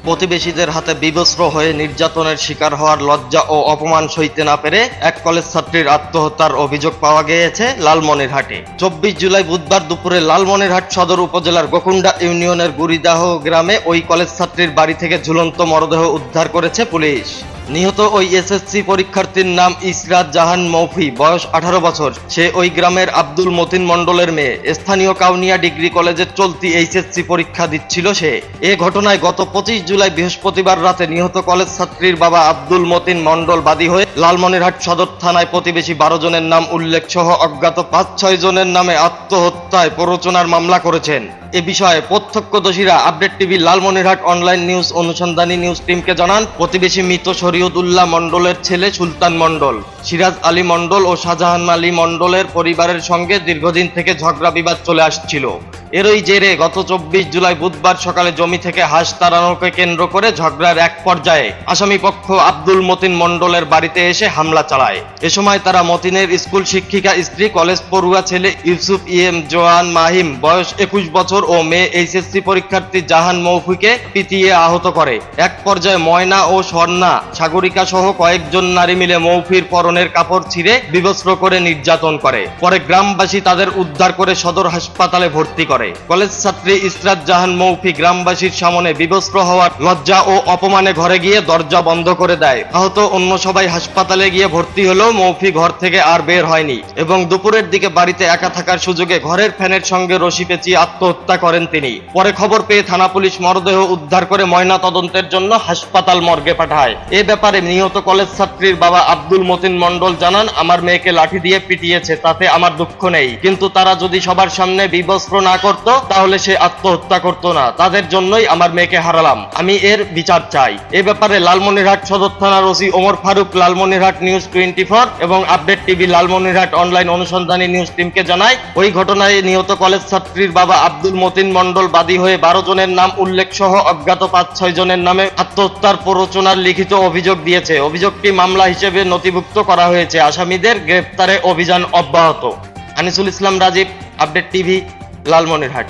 প্রতিবেশীদের হাতে বিবস্ত্র হয়ে নির্যাতনের শিকার হওয়ার লজ্জা ও অপমান সইতে না পেরে এক কলেজ ছাত্রীর আত্মহত্যার অভিযোগ পাওয়া গিয়েছে লালমনিরহাটে। 24 জুলাই বুধবার দুপুরে লালমনিরহাট সদর উপজেলার গোকুন্ডা ইউনিয়নের গুড়িদাহ গ্রামে ওই কলেজ ছাত্রীর বাড়ি থেকে ঝুলন্ত মরদেহ উদ্ধার করেছে পুলিশ। নিহত ওই এসএসসি পরীক্ষার্থীর নাম ইসরাত জাহান মৌফি, বয়স 18 বছর। সে ওই গ্রামের আব্দুল মতিন মণ্ডলের মেয়ে। স্থানীয় কাউনিয়া ডিগ্রি কলেজের চলতি এইচএসসি পরীক্ষা দিচ্ছিল সে। এ ঘটনায় গত 25 জুলাই বৃহস্পতিবার রাতে নিহত কলেজ ছাত্রীর বাবা আব্দুল মতিন মণ্ডল বাদী হয়ে লালমনিরহাট সদর থানায় প্রতিবেশী 12 জনের নাম উল্লেখ সহ অজ্ঞাত 5-6 জনের নামে আত্মহত্যায় প্ররোচনার মামলা করেছেন। এ বিষয়ে প্রত্যক্ষদর্শীরা update TV Lalmonirhat online news অনুসন্ধানী নিউজ টিমকে জানান, প্রতিবেশী মৃত শরীয়তুল্লাহ মণ্ডলের ছেলে সুলতান মণ্ডল, সিরাজ আলী মণ্ডল ও শাহজাহান আলী মণ্ডলের পরিবারের সঙ্গে দীর্ঘদিন থেকে ঝগড়া বিবাদ চলে আসছিল। এরই জেরে গত 24 জুলাই বুধবার সকালে জমি থেকে হাঁস তাড়ানোকে কেন্দ্র করে ঝগড়ার এক পর্যায়ে আসামিপক্ষ আব্দুল মতিন মণ্ডলের বাড়িতে এসে হামলা চালায়। এ সময় তারা মতিনের স্কুল শিক্ষিকা স্ত্রী, কলেজ পড়ুয়া ছেলে ইউসুফ জোয়ান মাহিম বয়স 21 বছর ও মেয়ে এইচএসসি পরীক্ষার্থী জাহান মৌফিকে পিটিয়ে আহত করে। এক পর্যায়ে ময়না ও স্বর্ণা সাগরিকা সহ কয়েকজন নারী মিলে মৌফির পরনের কাপড় ছিঁড়ে বিবস্ত্র করে নির্যাতন করে। পরে গ্রামবাসী তাদের উদ্ধার করে সদর হাসপাতালে ভর্তি করে। কলেজ ছাত্রী ইসরাত জাহান মৌফি গ্রামবাসীর সামনে বিবস্ত্র হওয়ার লজ্জা ও অপমানে ঘরে গিয়ে দরজা বন্ধ করে দেয়। আহত অন্য সবাই হাসপাতালে গিয়ে ভর্তি হলেও মৌফি ঘর থেকে আর বের হয়নি এবং দুপুরের দিকে বাড়িতে একা থাকার সুযোগে ঘরের ফ্যানের সঙ্গে রশি পেঁচিয়ে আত্মহত্যা করেন তিনি। পরে খবর পেয়ে থানা পুলিশ মরদেহ উদ্ধার করে ময়না তদন্তের জন্য হাসপাতাল মর্গে পাঠায়। এ ব্যাপারে নিহত কলেজ ছাত্রীর বাবা আব্দুল মতিন মণ্ডল জানান, আমার মেয়েকে লাঠি দিয়ে পিটিয়েছে, তাতে আমার দুঃখ নেই, কিন্তু তারা যদি সবার সামনে বিবস্ত্র না করত তাহলে সে আত্মহত্যা করত না। তাদের জন্যই আমার মেয়েকে হারালাম, আমি এর বিচার চাই। এ ব্যাপারে লালমনিরহাট সদর থানার ওসি ওমর ফারুক লালমনিরহাট নিউজ 24 এবং আপডেট টিভি লালমনিরহাট অনলাইন অনুসন্ধানী নিউজ টিমকে জানায়, ওই ঘটনায় নিহত কলেজ ছাত্রীর বাবা আব্দুল মতিন মণ্ডল বাদী হয়ে 12 জনের নাম উল্লেখ সহ অজ্ঞাত 5-6 জনের নামে আত্মহত্যার প্ররোচনার লিখিত অভিযোগ দিয়েছে। অভিযোগটি মামলা হিসেবে নথিভুক্ত করা হয়েছে। আসামিদের গ্রেপ্তারে অভিযান অব্যাহত। আনিসুল ইসলাম রাজীব, আপডেট টিভি, লালমনিরহাট।